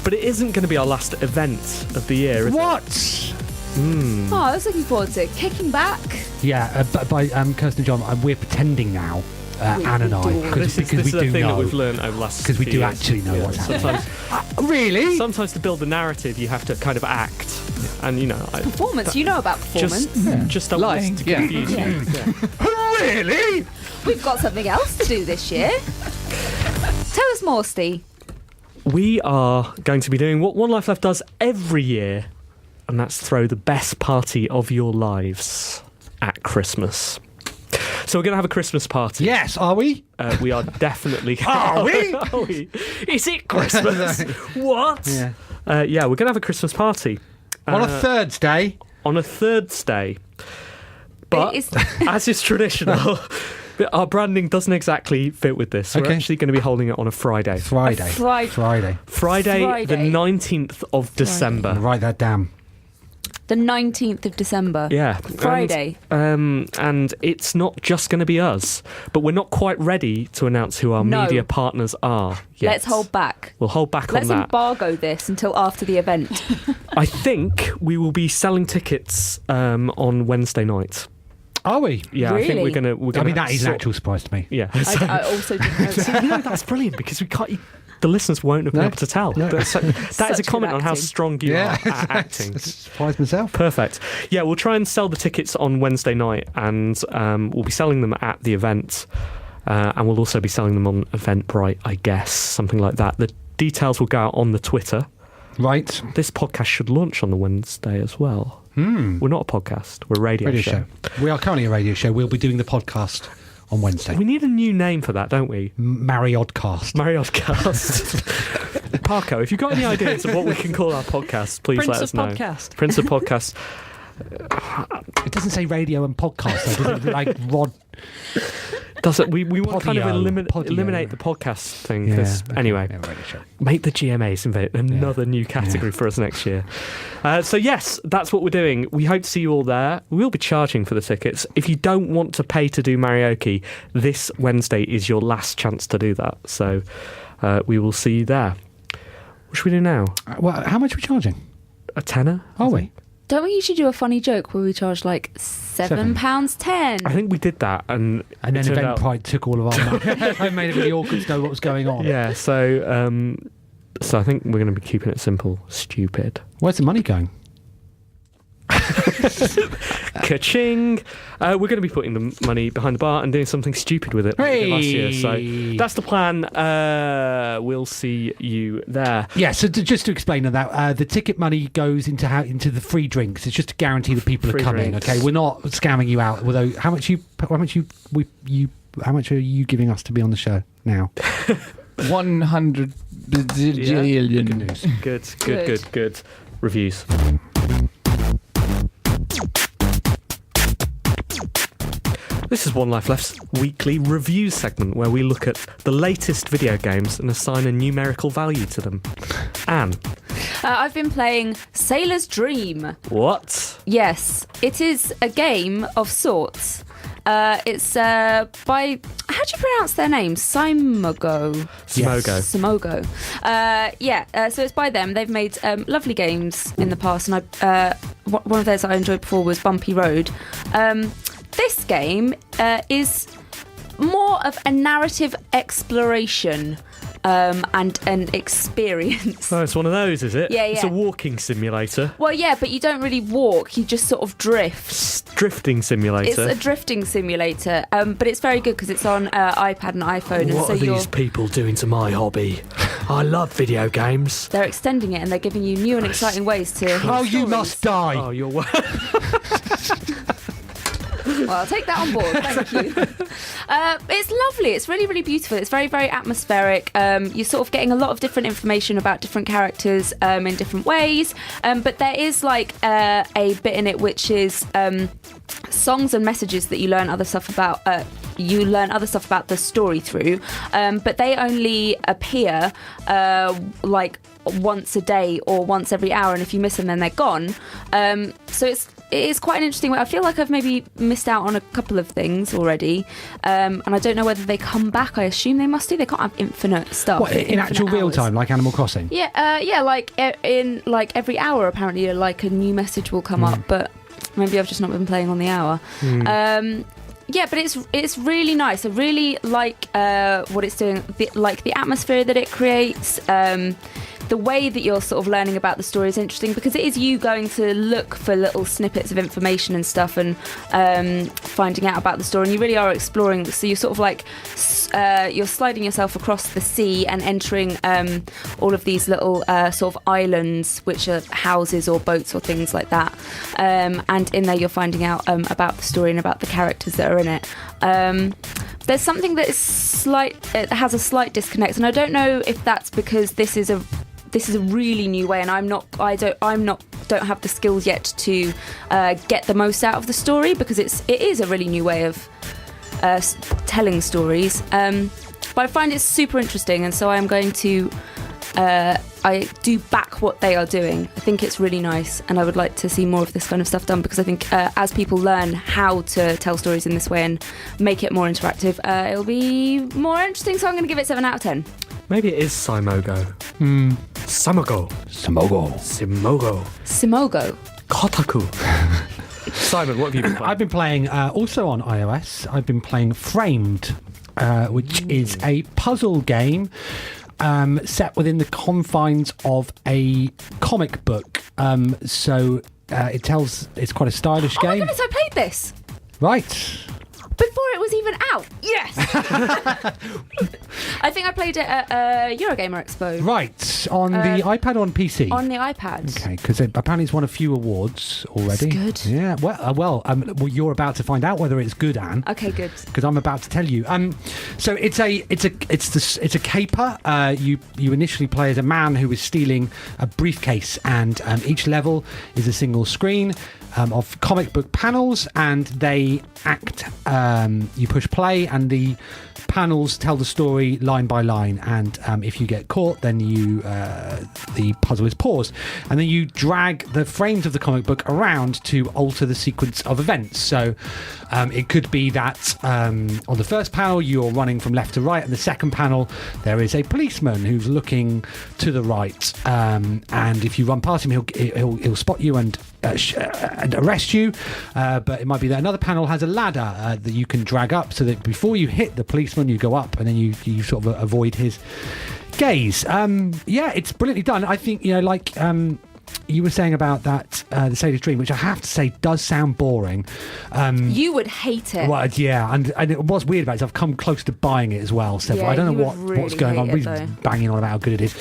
But it isn't going to be our last event of the year, is What? it? Oh, I was looking forward to it. Kicking back. Yeah, by Kirsten and Jon, we're pretending now, Anne and I, This is we a do thing know. that we've learned over the last Because we few do years. actually know what's happening. Sometimes, Really? sometimes to build the narrative, you have to kind of act, and Performance. You know about performance. just don't Lying, want us to yeah. confuse you. Yeah. Really? We've got something else to do this year. Tell us more, Steve. We are going to be doing what One Life Left does every year, and that's throw the best party of your lives at Christmas. So we're going to have a Christmas party. Yes, are we? We are definitely... Are we? Are we? Is it Christmas? What? Yeah. Yeah, we're going to have a Christmas party. On a Thursday. On a Thursday. But, It is- as is traditional, our branding doesn't exactly fit with this. We're Okay. actually going to be holding it on a Friday. Friday. Friday. Friday. Friday, the Friday. 19th of December. Write that down. The 19th of December. Yeah. Friday. And it's not just going to be us, but we're not quite ready to announce who our No. media partners are yet. Let's hold back. We'll hold back Let's on that. embargo this until after the event. I think we will be selling tickets on Wednesday night. Are we? Yeah, I think Really? we're gonna. That is an actual surprise to me. Yeah. I also didn't know that. No, that's brilliant because we can't. The listeners won't have been No. able to tell. No. That is Such a comment good on how acting. strong you are at acting. Surprised myself. Perfect. Yeah, we'll try and sell the tickets on Wednesday night, and we'll be selling them at the event, and we'll also be selling them on Eventbrite, I guess, something like that. The details will go out on the Twitter. Right. This podcast should launch on the Wednesday as well. We're not a podcast. We're a radio show. We are currently a radio show. We'll be doing the podcast on Wednesday. We need a new name for that, don't we? Mariodcast. Mariodcast. Parko, if you've got any ideas of what we can call our podcast, please Prince let of us know. Podcast. Prince of Podcast. It doesn't say radio and podcast, though, does it? Like Rod. Does it? We want to kind of Podio. eliminate the podcast thing. 'Cause anyway, Yeah, radio show. make the GMAs invent another new category for us next year. So yes, that's what we're doing. We hope to see you all there. We'll be charging for the tickets. If you don't want to pay to do Marioke, this Wednesday is your last chance to do that. So we will see you there. What should we do now? Well, how much are we charging? A tenner? Are we? Don't we usually do a funny joke where we charge like £7.10? I think we did that, and And then it turned out- Eventbrite took all of our money. I made it really awkward to know what was going on. Yeah, so I think we're going to be keeping it simple. Stupid. Where's the money going? Ka-ching! We're going to be putting the money behind the bar and doing something stupid with it like we did last year. So that's the plan. We'll see you there. Yeah, so just to explain on that, the ticket money goes into the free drinks. It's just to guarantee that people Free are coming. drinks. Okay, we're not scamming you out. Although, how much are you giving us to be on the show now? 100 bazillion. Good news. Good. Reviews. This is One Life Left's weekly reviews segment where we look at the latest video games and assign a numerical value to them. Anne. I've been playing Sailor's Dream. What? Yes, it is a game of sorts. It's by... How do you pronounce their name? Simogo. Simogo. So it's by them. They've made lovely games in the past, and one of theirs that I enjoyed before was Bumpy Road. This game is more of a narrative exploration and an experience. Oh, it's one of those, is it? Yeah, It's a yeah. walking simulator. Well, yeah, but you don't really walk, you just sort of drift. Drifting simulator. It's a drifting simulator, but it's very good because it's on iPad and iPhone. And What so are these people doing to my hobby? I love video games. they're extending it and they're giving you new and exciting ways to hear Oh, you stories. must die. Oh, you're well. Well, I'll take that on board. Thank you. It's lovely. It's really, really beautiful. It's very, very atmospheric. You're sort of getting a lot of different information about different characters in different ways. But there is like a bit in it which is songs and messages that you learn other stuff about. You learn other stuff about the story through, but they only appear like once a day or once every hour, and if you miss them, then they're gone. So it is quite an interesting way. I feel like I've maybe missed out on a couple of things already, and I don't know whether they come back. I assume they must do. They can't have infinite stuff. What, in infinite actual real hours. time, like Animal Crossing? Yeah, like in like every hour, apparently, like a new message will come up, but maybe I've just not been playing on the hour. Yeah, but it's really nice. I really like what it's doing, like the atmosphere that it creates. The way that you're sort of learning about the story is interesting because it is you going to look for little snippets of information and stuff and finding out about the story, and you really are exploring. So you're sort of like you're sliding yourself across the sea and entering all of these little sort of islands, which are houses or boats or things like that. And in there you're finding out about the story and about the characters that are in it. There's something that is it has a slight disconnect, and I don't know if that's because this is a really new way, and I don't have the skills yet to get the most out of the story, because it is a really new way of telling stories. But I find it super interesting, and so I'm going to I do back what they are doing. I think it's really nice, and I would like to see more of this kind of stuff done, because I think as people learn how to tell stories in this way and make it more interactive, it'll be more interesting. So I'm going to give it 7 out of 10. Maybe it is Simogo. Simogo. Simogo. Kotaku. Simon, what have you been playing? I've been playing, also on iOS, I've been playing Framed, which is a puzzle game set within the confines of a comic book. It's quite a stylish Oh my game. goodness, I played this Right. before it was even out. Yes. I think I played it at Eurogamer Expo. Right. On the iPad or on PC? On the iPad. Okay, because apparently it's won a few awards already. It's good. Yeah. Well, you're about to find out whether it's good, Anne. Okay, good. Because I'm about to tell you. So it's a caper. You initially play as a man who is stealing a briefcase, and each level is a single screen of comic book panels, and they act. You push play, and the panels tell the story line by line. And if you get caught, then the puzzle is paused, and then you drag the frames of the comic book around to alter the sequence of events. So it could be that on the first panel you're running from left to right, and the second panel there is a policeman who's looking to the right, and if you run past him, he'll spot you and arrest you. But it might be that another panel has a ladder that you can drag up, so that before you hit the policeman you go up, and then you sort of avoid his gaze. It's brilliantly done. I think, you were saying about that the Sailor's Dream, which I have to say does sound boring. You would hate it. Well, yeah, and what's weird about it is I've come close to buying it as well. So Yeah, I don't know you would what's going on. really hate We're it, though. banging on about how good it is.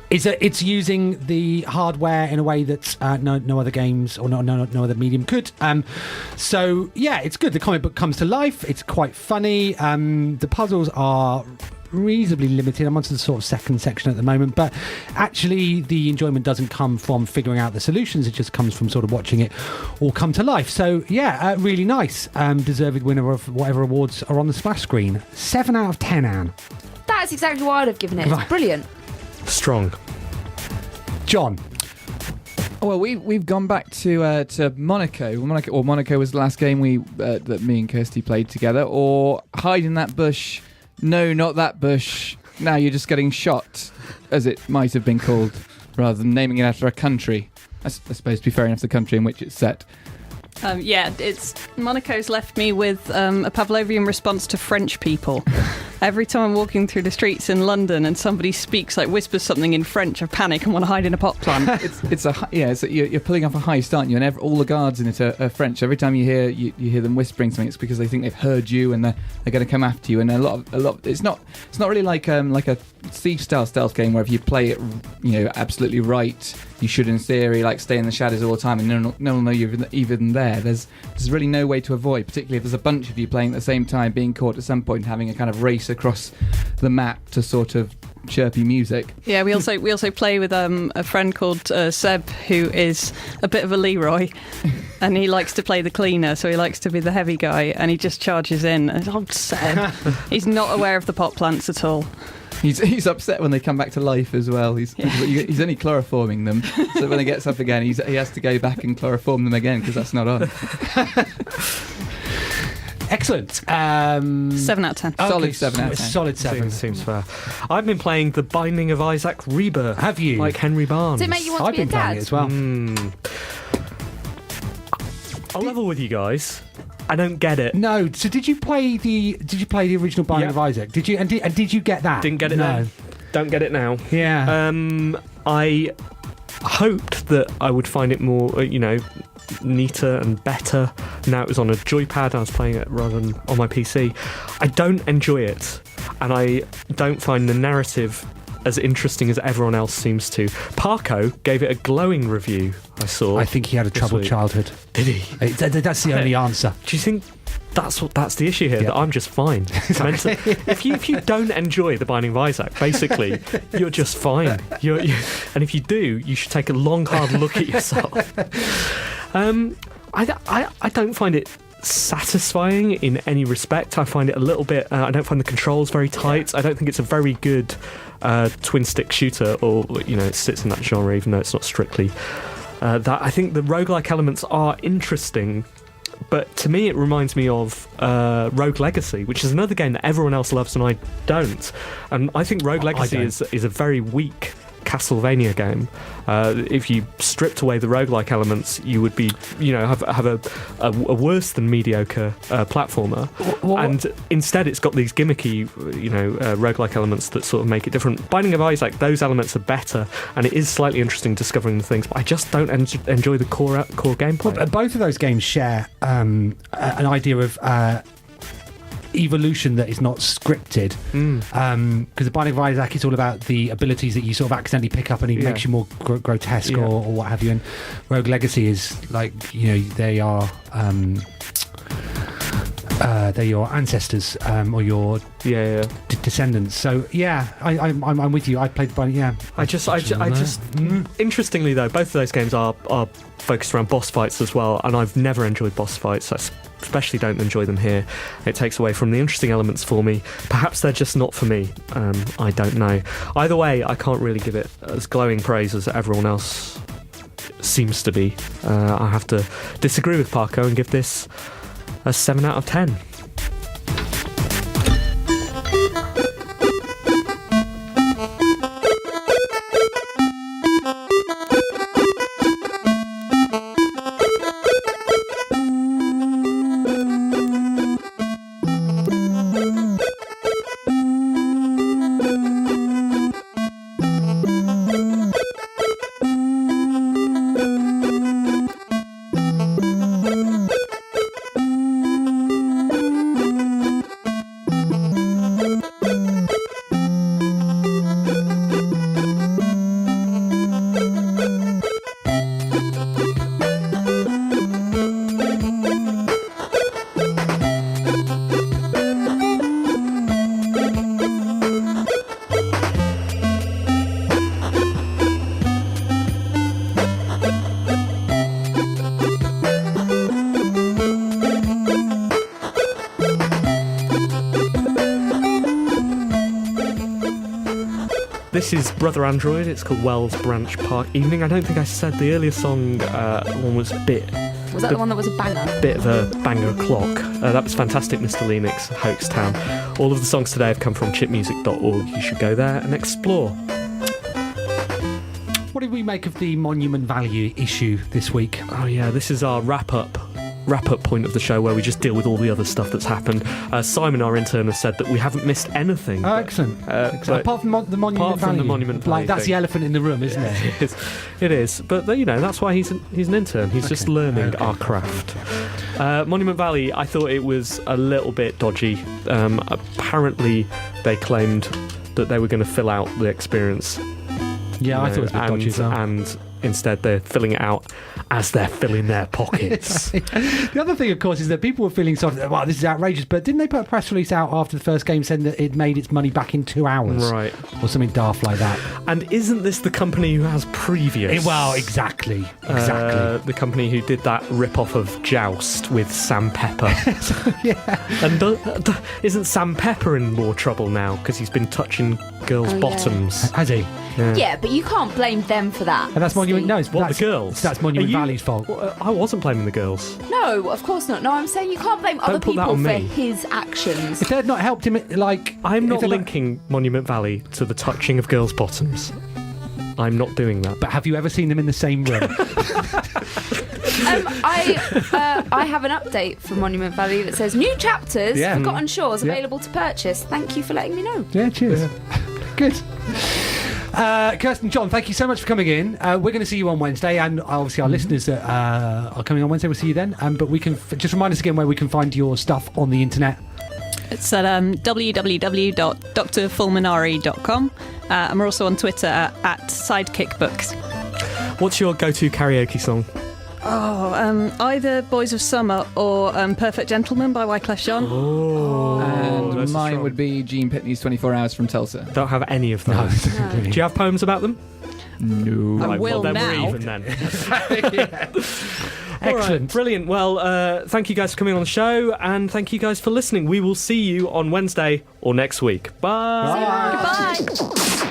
Is that it's using the hardware in a way that no other games or no other medium could. So yeah, it's good. The comic book comes to life. It's quite funny. The puzzles are reasonably limited. I'm onto the sort of second section at the moment, but actually the enjoyment doesn't come from figuring out the solutions. It just comes from sort of watching it all come to life. So yeah, really nice. Deserved winner of whatever awards are on the splash screen. 7 out of 10, Anne. That's exactly what I'd have given it. It's Right. brilliant. Strong. John. Well, we've gone back to Monaco. Monaco was the last game that me and Kirsty played together. Or Hide in That Bush. No, not that bush. Now you're just getting shot, as it might have been called, rather than naming it after a country. I suppose to be fair enough, the country in which it's set. Monaco's left me with a Pavlovian response to French people. Every time I'm walking through the streets in London and somebody whispers something in French, I panic and want to hide in a pot plant. You're pulling up a heist, aren't you? And all the guards in it are French. Every time you hear them whispering something, it's because they think they've heard you and they're going to come after you. And a lot. It's not really like a thief-style stealth game where if you play it, absolutely right, you should in theory stay in the shadows all the time and no one will know you're even there. There's really no way to avoid, particularly if there's a bunch of you playing at the same time, being caught at some point, having a kind of race across the map to sort of chirpy music. Yeah, we also play with a friend called Seb, who is a bit of a Leroy, and he likes to play the cleaner, so he likes to be the heavy guy, and he just charges in. And Seb. He's not aware of the pot plants at all. He's upset when they come back to life as well. He's only chloroforming them, so when he gets up again, he has to go back and chloroform them again because that's not on. Excellent. 7 out of 10. Solid 7 out of 10. Solid 7. Seems fair. I've been playing The Binding of Isaac Rebirth. Have you? Like Henry Barnes. Does it make you want I've to be a been playing dad? it as well. I'll level with you guys. I don't get it. No. So did you play the original Binding Yeah. of Isaac? Did you? And did you get that? Didn't get it no. then. Don't get it now. Yeah. I hoped that I would find it more, neater and better. Now it was on a joypad. I was playing it rather than on my PC. I don't enjoy it, and I don't find the narrative as interesting as everyone else seems to. Parko gave it a glowing review. I saw. I think he had a troubled week. childhood. Did he? That's the only answer. Do you think that's the issue here? Yeah. That I'm just fine. If you don't enjoy The Binding of Isaac, basically you're just fine. And if you do, you should take a long, hard look at yourself. I don't find it satisfying in any respect. I find it a little bit... I don't find the controls very tight. I don't think it's a very good twin-stick shooter, or, it sits in that genre, even though it's not strictly that. I think the roguelike elements are interesting, but to me it reminds me of Rogue Legacy, which is another game that everyone else loves and I don't. And I think Rogue Legacy is a very weak Castlevania game. If you stripped away the roguelike elements, you would be, have a worse than mediocre platformer. And instead, it's got these gimmicky, roguelike elements that sort of make it different. Binding of Isaac, those elements are better, and it is slightly interesting discovering the things. But I just don't enjoy the core gameplay. Well, both of those games share an idea of evolution that is not scripted, because the Binding of Isaac is all about the abilities that you sort of accidentally pick up and it makes you more grotesque or what have you, and Rogue Legacy is like, they are they're your ancestors or your descendants. So I'm with you. I played Binding. Interestingly though, both of those games are focused around boss fights as well, and I've never enjoyed boss fights. I especially don't enjoy them here. It takes away from the interesting elements for me. Perhaps they're just not for me. I don't know. Either way, I can't really give it as glowing praise as everyone else seems to be. I have to disagree with Parko and give this a 7 out of 10. This is Brother Android. It's called Wells Branch Park Evening. I don't think I said the earlier song one was Bit. Was that the one that was a banger? Bit of a banger clock. That was fantastic, Mr. Lennox, Hoaxtown. All of the songs today have come from chipmusic.org. You should go there and explore. What did we make of the Monument Valley issue this week? Oh yeah, this is our wrap-up point of the show where we just deal with all the other stuff that's happened. Simon, our intern, has said that we haven't missed anything. Oh, excellent. Apart from the Monument Valley. That's the elephant in the room, isn't it? It is. But, that's why he's an intern. He's just learning our craft. Monument Valley, I thought it was a little bit dodgy. Apparently, they claimed that they were going to fill out the experience. Yeah, I thought it was a bit dodgy as well. And instead they're filling it out as they're filling their pockets. The other thing, of course, is that people were feeling sort of, wow, this is outrageous, but didn't they put a press release out after the first game saying that it made its money back in 2 hours? Right. Or something daft like that. And isn't this the company who has previous? Well, exactly. The company who did that rip-off of Joust with Sam Pepper. Yeah. And isn't Sam Pepper in more trouble now because he's been touching girls' bottoms? Has he? Yeah, but you can't blame them for that. And that's Monument. No, the girls. That's Monument Valley's fault. Well, I wasn't blaming the girls. No, of course not. No, I'm saying you can't blame other people for his actions. If they'd not helped him, I'm not linking Monument Valley to the touching of girls' bottoms. I'm not doing that. But have you ever seen them in the same room? I have an update from Monument Valley that says new chapters, Forgotten Shores, available to purchase. Thank you for letting me know. Yeah, cheers. Yeah. Good. Kirsten, Jon, thank you so much for coming in. We're going to see you on Wednesday, and obviously our listeners that are coming on Wednesday, we'll see you then. But we can just remind us again where we can find your stuff on the internet. It's at www.drfulminari.com, and we're also on Twitter at Sidekick Books. What's your go-to karaoke song? Either Boys of Summer or Perfect Gentleman by Wyclef Jean. And mine would be Gene Pitney's 24 Hours from Tulsa. Don't have any of those. No. Do you have poems about them? No. I will then now. We're even then. All right, Excellent. brilliant. Well, thank you guys for coming on the show, and thank you guys for listening. We will see you on Wednesday or next week. Bye. Goodbye.